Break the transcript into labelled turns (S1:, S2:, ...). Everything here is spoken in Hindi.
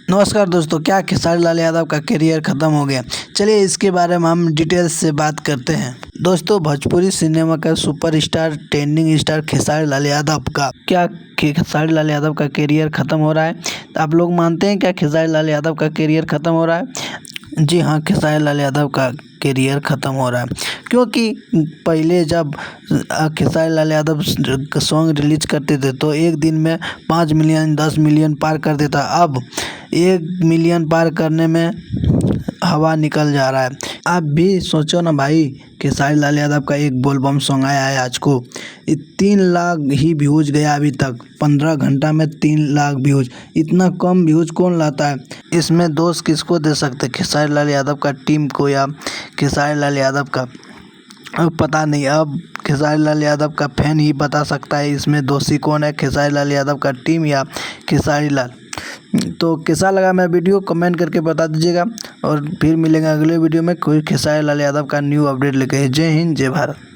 S1: नमस्कार दोस्तों, क्या खेसारी लाल यादव का करियर ख़त्म हो गया? चलिए इसके बारे में हम डिटेल्स से बात करते हैं। दोस्तों, भोजपुरी सिनेमा का superstar trending star Khesari Lal Yadav का खेसारी लाल यादव का करियर ख़त्म हो रहा है? आप लोग मानते हैं क्या खेसारी लाल यादव का करियर ख़त्म हो रहा है? जी हाँ, खेसारी लाल यादव का करियर ख़त्म हो रहा है क्योंकि पहले जब खेसारी लाल यादव सॉन्ग रिलीज करते थे तो एक दिन में 5 मिलियन 10 मिलियन पार कर देता। अब 1 मिलियन पार करने में हवा निकल जा रहा है। आप भी सोचो ना भाई, खेसारी लाल यादव का एक बोलबम सॉन्ग आया है आज को, 3 लाख ही व्यूज गया अभी तक। 15 घंटा में 3 लाख व्यूज, इतना कम व्यूज कौन लाता है? इसमें दोष किसको दे सकते, खेसारी लाल यादव का टीम को या खेसारी लाल यादव का? अब पता नहीं, अब खेसारी लाल यादव का फैन ही बता सकता है इसमें दोषी कौन है, खेसारी लाल यादव का टीम या खेसारी लाल। तो कैसा लगा मैं वीडियो कमेंट करके बता दीजिएगा और फिर मिलेंगे अगले वीडियो में कोई खेसारी लाल यादव का न्यू अपडेट लेके। जय हिंद, जय भारत।